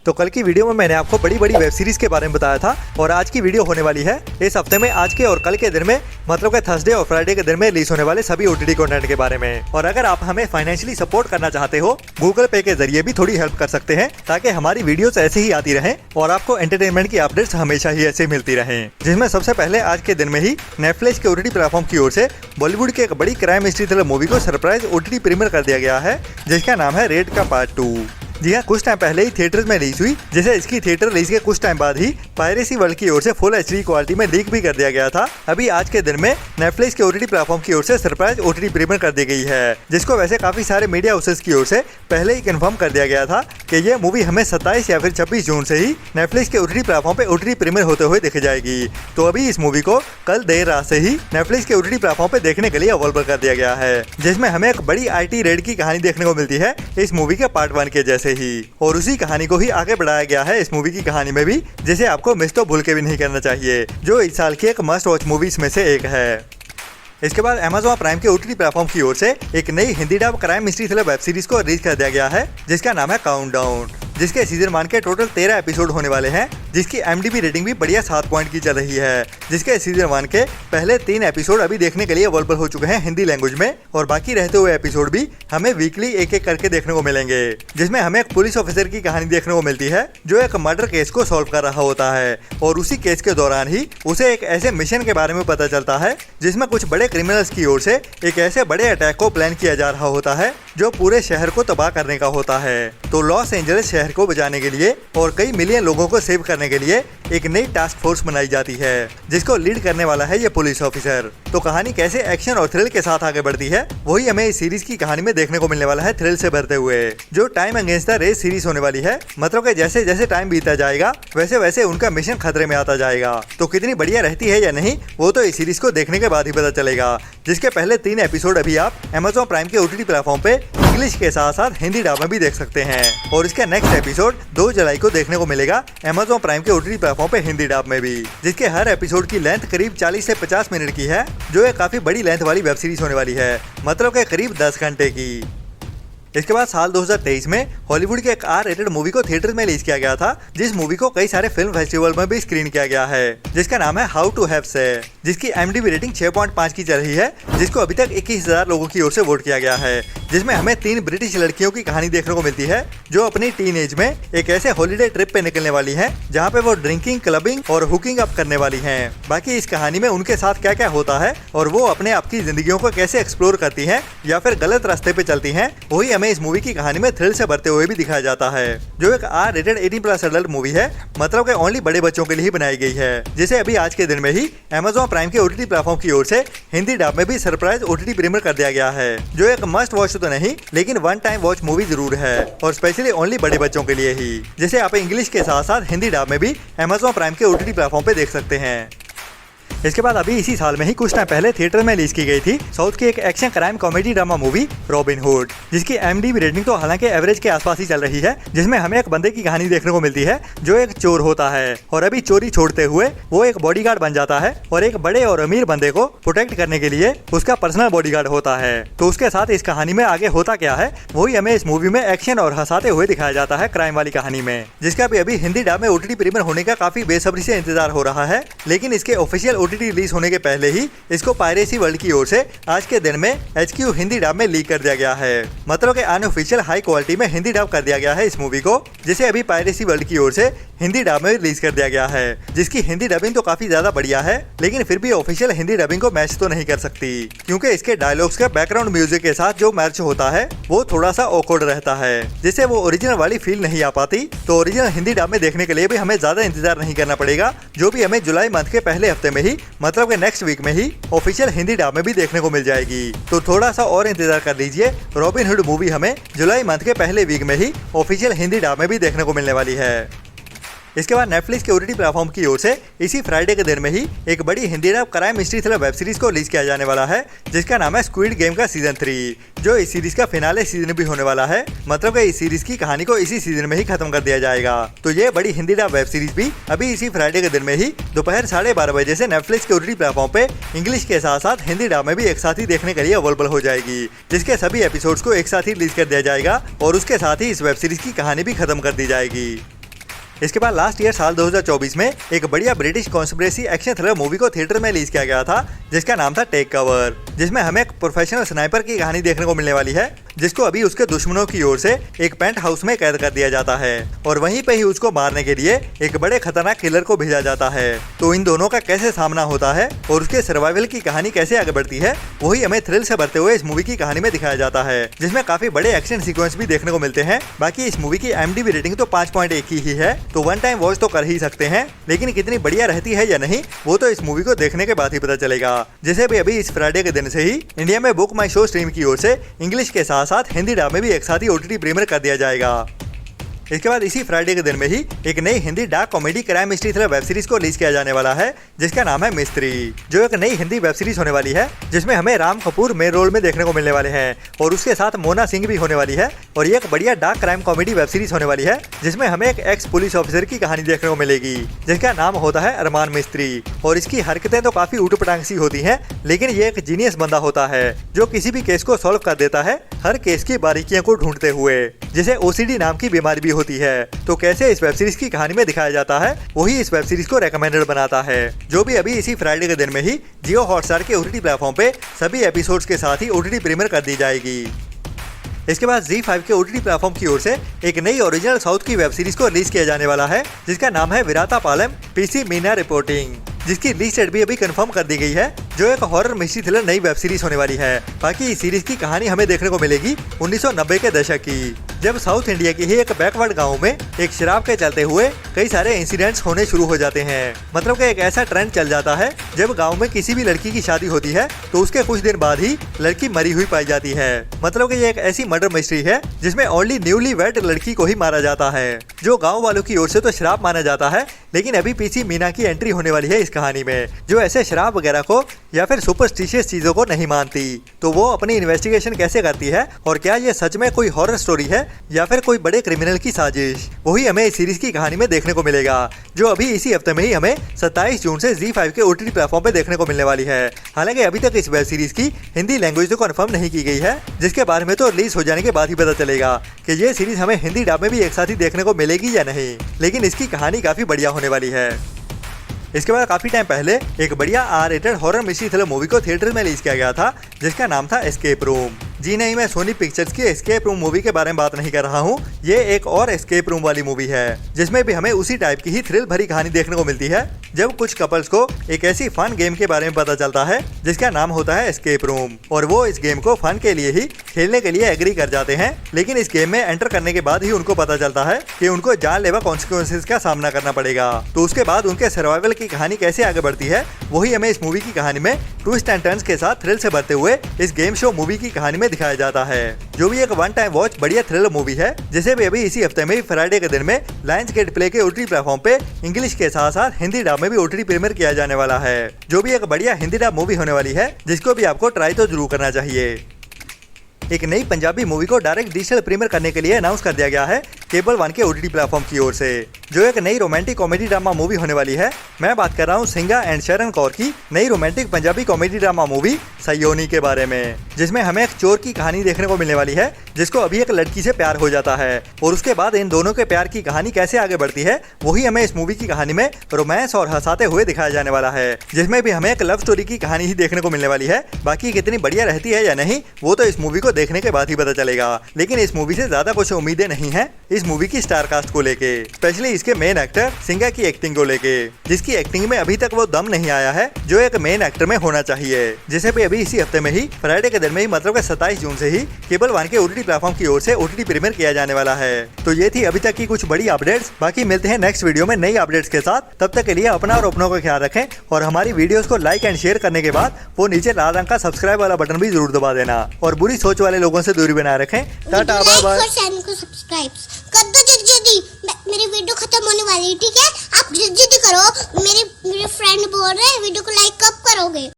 तो कल की वीडियो में मैंने आपको बड़ी बड़ी वेब सीरीज के बारे में बताया था और आज की वीडियो होने वाली है इस हफ्ते में आज के और कल के दिन में, मतलब कि थर्सडे और फ्राइडे के दिन में रिलीज होने वाले सभी ओटीटी कंटेंट के बारे में। और अगर आप हमें फाइनेंशियली सपोर्ट करना चाहते हो, गूगल पे के जरिए भी थोड़ी हेल्प कर सकते हैं ताकि हमारी वीडियोस ऐसे ही आती रहें और आपको एंटरटेनमेंट की अपडेट्स हमेशा ही ऐसे मिलती रहें। जिसमें सबसे पहले आज के दिन में ही नेटफ्लिक्स के ओटीटी प्लेटफॉर्म की ओर से बॉलीवुड की एक बड़ी क्राइम मिस्ट्री थ्रिलर मूवी को सरप्राइज ओटीटी प्रीमियर कर दिया गया है, जिसका नाम है रेड का पार्ट 2। जी हाँ, कुछ टाइम पहले ही थिएटर्स में रिलीज हुई, जिसे इसकी थिएटर रिलीज के कुछ टाइम बाद ही पायरेसी वर्ल्ड की ओर से फुल एचडी क्वालिटी में लीक भी कर दिया गया था। अभी आज के दिन में नेटफ्लिक्स के ओटीटी प्लेटफॉर्म की ओर से सरप्राइज ओटीटी प्रीमियर कर दी गई है, जिसको वैसे काफी सारे मीडिया हाउसेस की ओर से पहले ही कंफर्म कर दिया गया था कि यह मूवी हमें 27 या फिर 26 जून से ही नेटफ्लिक्स के ओटीटी प्लेटफॉर्म पे ओटीटी प्रीमियर होते हुए दिख जाएगी। तो अभी इस मूवी को कल देर रात से ही नेटफ्लिक्स के ओटीटी प्लेटफॉर्म पे देखने के लिए अवेलेबल कर दिया गया है, जिसमें हमें एक बड़ी आईटी रेड की कहानी देखने को मिलती है इस मूवी के पार्ट 1 के जैसे ही, और उसी कहानी को ही आगे बढ़ाया गया है इस मूवी की कहानी में भी, जिसे आपको मिस तो भूल के भी नहीं करना चाहिए, जो इस साल की एक मस्ट वॉच मूवीज में से एक है। इसके बाद Amazon प्राइम के ओटीटी प्लेटफॉर्म की ओर से एक नई Hindi dub crime mystery thriller web series को रिलीज कर दिया गया है, जिसका नाम है काउंटडाउन, जिसके सीजन 1 के टोटल 13 एपिसोड होने वाले हैं, जिसकी IMDb रेटिंग भी बढ़िया 7 पॉइंट की चल रही है। जिसके सीजन 1 के पहले 3 एपिसोड अभी देखने के लिए अवेलेबल हो चुके हैं हिंदी लैंग्वेज में, और बाकी रहते हुए एपिसोड भी हमें वीकली एक एक करके देखने को मिलेंगे, जिसमें हमें एक पुलिस ऑफिसर की कहानी देखने को मिलती है जो एक मर्डर केस को सॉल्व कर रहा होता है, और उसी केस के दौरान ही उसे एक ऐसे मिशन के बारे में पता चलता है जिसमें कुछ बड़े क्रिमिनल्स की ओर से एक ऐसे बड़े अटैक को प्लान किया जा रहा होता है जो पूरे शहर को तबाह करने का होता है। तो लॉस एंजलिस शहर को बचाने के लिए और कई मिलियन लोगों को सेव करने के लिए एक नई टास्क फोर्स बनाई जाती है, जिसको लीड करने वाला है ये पुलिस ऑफिसर। तो कहानी कैसे एक्शन और थ्रिल के साथ आगे बढ़ती है, वही हमें इस सीरीज की कहानी में देखने को मिलने वाला है, थ्रिल से भरते हुए, जो time against the race series होने वाली है। मतलब कि जैसे जैसे टाइम बीतता जाएगा वैसे वैसे उनका मिशन खतरे में आता जाएगा। तो कितनी बढ़िया रहती है या नहीं, वो तो इस सीरीज को देखने के बाद ही पता चलेगा, जिसके पहले 3 एपिसोड अभी आप Amazon प्राइम के ओटीटी प्लेटफॉर्म पे इंग्लिश के साथ साथ हिंदी डब में भी देख सकते हैं, और इसका नेक्स्ट एपिसोड 2 जुलाई को देखने को मिलेगा Amazon प्राइम के ओटीटी प्लेटफॉर्म पे हिंदी डब में भी, जिसके हर एपिसोड की लेंथ करीब 40 से 50 मिनट की है, जो एक काफी बड़ी लेंथ वाली वेब सीरीज होने वाली है, मतलब कि करीब 10 घंटे की। इसके बाद साल 2023 में हॉलीवुड की एक R-रेटेड मूवी को थिएटर में रिलीज किया गया था, जिस मूवी को कई सारे फिल्म फेस्टिवल में भी स्क्रीन किया गया है, जिसका नाम है हाउ टू हैव सेक्स, जिसकी IMDb रेटिंग 6.5 की चल रही है, जिसको अभी तक 21,000 लोगों की ओर से वोट किया गया है, जिसमें हमें 3 ब्रिटिश लड़कियों की कहानी देखने को मिलती है जो अपनी टीन एज में एक ऐसे हॉलीडे ट्रिप पे निकलने वाली हैं जहाँ पे वो ड्रिंकिंग, क्लबिंग और हुकिंग अप करने वाली हैं। बाकी इस कहानी में उनके साथ क्या क्या होता है और वो अपने आप की जिंदगियों को कैसे एक्सप्लोर करती हैं या फिर गलत रास्ते पे चलती हैं, वही हमें इस मूवी की कहानी में थ्रिल से भरते हुए भी दिखाया जाता है, जो एक R-रेटेड 18+ एडल्ट मूवी है, मतलब कि ओनली बड़े बच्चों के लिए ही बनाई गई है, जिसे अभी आज के दिन में ही Amazon प्राइम के ओटीटी प्लेटफॉर्म की ओर से हिंदी डब में भी सरप्राइज ओटीटी प्रीमियर कर दिया गया है, जो एक मस्ट वॉच तो नहीं लेकिन 1 टाइम वॉच मूवी जरूर है, और स्पेशली ओनली बड़े बच्चों के लिए ही, जिसे आप इंग्लिश के साथ साथ हिंदी डब में भी Amazon प्राइम के ओटीटी प्लेटफॉर्म पे देख सकते हैं। इसके बाद अभी इसी साल में ही कुछ टाइम पहले थिएटर में रिलीज की गई थी साउथ की एक action crime comedy drama movie robin hood, जिसकी IMDb रेटिंग तो हालांकि एवरेज के आसपास ही चल रही है, जिसमें हमें एक बंदे की कहानी देखने को मिलती है जो एक चोर होता है और अभी चोरी छोड़ते हुए वो एक बॉडीगार्ड बन जाता है और एक बड़े और अमीर बंदे को प्रोटेक्ट करने के लिए उसका पर्सनल बॉडीगार्ड होता है। तो उसके साथ इस कहानी में आगे होता क्या है, वही हमें इस मूवी में एक्शन और हंसाते हुए दिखाया जाता है क्राइम वाली कहानी में, जिसका भी अभी हिंदी डब में ओटीटी प्रीमियर होने का काफी बेसब्री से इंतजार हो रहा है। लेकिन इसके ऑफिशियल ओटीटी रिलीज होने के पहले ही इसको पायरेसी वर्ल्ड की ओर से आज के दिन में HQ हिंदी डब में लीक कर दिया गया है, मतलब कि अनऑफिशियल हाई क्वालिटी में हिंदी डब कर दिया गया है इस मूवी को, जिसे अभी पायरेसी वर्ल्ड की ओर से हिंदी डब में रिलीज कर दिया गया है, जिसकी हिंदी डबिंग तो काफी ज्यादा बढ़िया है, लेकिन फिर भी ऑफिशियल हिंदी डबिंग को मैच तो नहीं कर सकती, क्योंकि इसके डायलॉग्स का बैकग्राउंड म्यूजिक के साथ जो मैच होता है वो थोड़ा सा ऑकवर्ड रहता है, जिससे वो ओरिजिनल वाली फील नहीं आ पाती। तो ओरिजिनल हिंदी डब में देखने के लिए भी हमें ज्यादा इंतजार नहीं करना पड़ेगा, जो भी हमें जुलाई मंथ के पहले हफ्ते में ही, मतलब कि नेक्स्ट वीक में ही ऑफिशियल हिंदी डब में भी देखने को मिल जाएगी। तो थोड़ा सा और इंतजार कर लीजिए, रॉबिन हुड मूवी हमें जुलाई मंथ के पहले वीक में ही ऑफिशियल हिंदी डब में भी देखने को मिलने वाली है। इसके बाद नेटफ्लिक्स के ओटीटी प्लेटफॉर्म की ओर से इसी फ्राइडे के दिन में ही एक बड़ी Hindi dub crime mystery thriller web series को रिलीज किया जाने वाला है, जिसका नाम है स्क्विड गेम का सीजन 3, जो इस सीरीज का फिनाले सीजन भी होने वाला है, मतलब कि इस सीरीज की कहानी को इसी सीजन में ही खत्म कर दिया जाएगा। तो ये बड़ी हिंदी डब वेब सीरीज भी अभी इसी फ्राइडे के दिन में ही दोपहर 12:30 बजे से नेटफ्लिक्स के ओटीटी प्लेटफॉर्म पे इंग्लिश के साथ साथ हिंदी डब में भी एक साथ ही देखने के लिए अवेलेबल हो जाएगी, जिसके सभी एपिसोड्स को एक साथ ही रिलीज कर दिया जाएगा और उसके साथ ही इस वेब सीरीज की कहानी भी खत्म कर दी जाएगी। इसके बाद लास्ट ईयर साल 2024 में एक बढ़िया British conspiracy action thriller movie को थिएटर में रिलीज किया गया था, जिसका नाम था टेक कवर, जिसमें हमें एक प्रोफेशनल स्नाइपर की कहानी देखने को मिलने वाली है, जिसको अभी उसके दुश्मनों की ओर से एक पेंट हाउस में कैद कर दिया जाता है और वहीं पे ही उसको मारने के लिए एक बड़े खतरनाक किलर को भेजा जाता है। तो इन दोनों का कैसे सामना होता है और उसके सर्वाइवल की कहानी कैसे आगे बढ़ती है, वही हमें थ्रिल से भरते हुए इस मूवी की कहानी में दिखाया जाता है, जिसमें काफी बड़े एक्शन सीक्वेंस भी देखने को मिलते हैं। बाकी इस मूवी की IMDb रेटिंग तो 5.1 ही है, तो वन टाइम वॉच तो कर ही सकते हैं, लेकिन कितनी बढ़िया रहती है या नहीं वो तो इस मूवी को देखने के बाद ही पता चलेगा। जैसे भी अभी इस फ्राइडे के दिन से ही इंडिया में बुक माई शो स्ट्रीम की ओर से इंग्लिश के साथ साथ हिंदी डब में भी एक साथ ही OTT प्रीमियर कर दिया जाएगा। इसके बाद इसी फ्राइडे के दिन में ही एक नई Hindi dark comedy crime mystery thriller web series को रिलीज किया जाने वाला है, जिसका नाम है मिस्ट्री, जो एक नई हिंदी वेब सीरीज होने वाली है, जिसमें हमें राम कपूर मेन रोल में देखने को मिलने वाले हैं और उसके साथ मोना सिंह भी होने वाली है। और ये एक बढ़िया dark crime comedy web series होने वाली है, जिसमें हमें एक एक्स पुलिस ऑफिसर की कहानी देखने को मिलेगी, जिसका नाम होता है अरमान मिस्त्री। और इसकी हरकतें तो काफी ऊट-पटांग सी होती हैं, लेकिन ये एक जीनियस बंदा होता है जो किसी भी केस को सॉल्व कर देता है, हर केस की बारीकियों को ढूंढते हुए, जिसे OCD नाम की बीमारी भी होती है। तो कैसे इस वेब सीरीज की कहानी में दिखाया जाता है, वही इस वेब सीरीज को रेकमेंडेड बनाता है, जो भी अभी इसी फ्राइडे के दिन में ही जियो हॉटस्टार के OTT प्लेटफॉर्म पे सभी एपिसोड्स के साथ ही OTT प्रीमियर कर दी जाएगी। इसके बाद ZEE5 के OTT प्लेटफॉर्म की ओर से एक नई ओरिजिनल साउथ की वेब सीरीज को रिलीज किया जाने वाला है, जिसका नाम है विराता पालम PC मीना रिपोर्टिंग, जिसकी रिलीज डेट भी अभी कंफर्म कर दी गई है, जो एक हॉरर मिस्ट्री थ्रिलर नई वेब सीरीज होने वाली है। बाकी इस सीरीज की कहानी हमें देखने को मिलेगी 1990 के दशक की, जब साउथ इंडिया के ही एक बैकवर्ड गांव में एक शराब के चलते हुए कई सारे इंसिडेंट्स होने शुरू हो जाते हैं। मतलब कि एक ऐसा ट्रेंड चल जाता है, जब गांव में किसी भी लड़की की शादी होती है तो उसके कुछ दिन बाद ही लड़की मरी हुई पाई जाती है। मतलब कि ये एक ऐसी मर्डर मिस्ट्री है जिसमें ओनली न्यूली वेड लड़की को ही मारा जाता है, जो गाँव वालों की ओर से तो शराब माना जाता है, लेकिन अभी PC मीना की एंट्री होने वाली है इस कहानी में, जो ऐसे शराब वगैरह को या फिर सुपरस्टिशियस चीजों को नहीं मानती। तो वो अपनी इन्वेस्टिगेशन कैसे करती है और क्या ये सच में कोई हॉरर स्टोरी है या फिर कोई बड़े क्रिमिनल की साजिश, वही हमें इस सीरीज की कहानी में देखने को मिलेगा, जो अभी इसी हफ्ते में ही हमें 27 जून से ZEE5 के OTT प्लेटफॉर्म पे देखने को मिलने वाली है। हालांकि अभी तक इस वेब सीरीज की हिंदी लैंग्वेज तो कंफर्म नहीं की गई है, जिसके बारे में तो रिलीज हो जाने के बाद ही पता चलेगा कि ये सीरीज हमें हिंदी डब में भी एक साथ ही देखने को मिलेगी या नहीं, लेकिन इसकी कहानी काफी बढ़िया होने वाली है। इसके बाद काफी टाइम पहले एक बढ़िया R-रेटेड हॉरर मिस्ट्री थ्रिलर मूवी को थिएटर में रिलीज किया गया था, जिसका नाम था एस्केप रूम। जी नहीं, मैं सोनी पिक्चर्स की एस्केप रूम मूवी के बारे में बात नहीं कर रहा हूँ, ये एक और एस्केप रूम वाली मूवी है, जिसमें भी हमें उसी टाइप की ही थ्रिल भरी कहानी देखने को मिलती है, जब कुछ कपल्स को एक ऐसी फन गेम के बारे में पता चलता है जिसका नाम होता है एस्केप रूम, और वो इस गेम को फन के लिए ही खेलने के लिए एग्री कर जाते हैं। लेकिन इस गेम में एंटर करने के बाद ही उनको पता चलता है कि उनको जानलेवा कॉन्सिक्वेंसेस का सामना करना पड़ेगा। तो उसके बाद उनके सर्वाइवल की कहानी कैसे आगे बढ़ती है, वही हमें इस मूवी की कहानी में ट्विस्ट एंड टर्न्स के साथ थ्रिल से भरते हुए इस गेम शो मूवी की कहानी में दिखाया जाता है, जो भी एक वन टाइम वॉच बढ़िया थ्रिलर मूवी है, जिसे भी अभी इसी हफ्ते में फ्राइडे के दिन में लायंस गेट प्ले के OTT प्लेटफॉर्म पे इंग्लिश के साथ साथ हिंदी डब में भी OTT प्रीमियर किया जाने वाला है, जो भी एक बढ़िया हिंदी डब मूवी होने वाली है, जिसको भी आपको ट्राई तो जरूर करना चाहिए। एक नई पंजाबी मूवी को डायरेक्ट डिजिटल प्रीमियर करने के लिए अनाउंस कर दिया गया है केबल 1 के OTT प्लेटफॉर्म की ओर से, जो एक नई रोमांटिक कॉमेडी ड्रामा मूवी होने वाली है। मैं बात कर रहा हूँ सिंगा एंड शरण कौर की नई romantic Punjabi comedy drama movie Sayoni के बारे में, जिसमें हमें एक चोर की कहानी देखने को मिलने वाली है, जिसको अभी एक लड़की से प्यार हो जाता है, और उसके बाद इन दोनों के प्यार की कहानी कैसे आगे बढ़ती है, वही हमें इस मूवी की कहानी में रोमांस और हंसाते हुए दिखाया जाने वाला है, जिसमें भी हमें एक लव स्टोरी की कहानी ही देखने को मिलने वाली है। बाकी कितनी बढ़िया रहती है या नहीं, वो तो इस मूवी को देखने के बाद ही पता चलेगा, लेकिन इस मूवी से ज्यादा कुछ उम्मीदें नहीं है इस मूवी की स्टार कास्ट को लेके, स्पेशली इसके मेन एक्टर सिंगा की एक्टिंग को लेके, जिसकी एक्टिंग में अभी तक वो दम नहीं आया है जो एक मेन एक्टर में होना चाहिए, जिसे भी अभी इसी हफ्ते में ही फ्राइडे के दिन में ही मतलब कि 27 जून से ही केबल 1 के OTT प्लेटफॉर्म की ओर से OTT प्रीमियर किया जाने वाला है। तो ये थी अभी तक की कुछ बड़ी अपडेट्स। बाकी मिलते हैं नेक्स्ट वीडियो में नई अपडेट्स के साथ, तब तक के लिए अपना और अपनों का ख्याल रखें, और हमारी वीडियोस को लाइक एंड शेयर करने के बाद वो नीचे लाल रंग का सब्सक्राइब वाला बटन भी जरूर दबा देना, और बुरी सोच वाले लोगों से दूरी बनाए रखें। Tata bye bye. चैनल को सब्सक्राइब कर दो जल्दी, मेरी वीडियो खत्म होने वाली है, ठीक है? आप जल्दी करो, मेरे फ्रेंड बोल रहे हैं वीडियो को लाइक कब करोगे?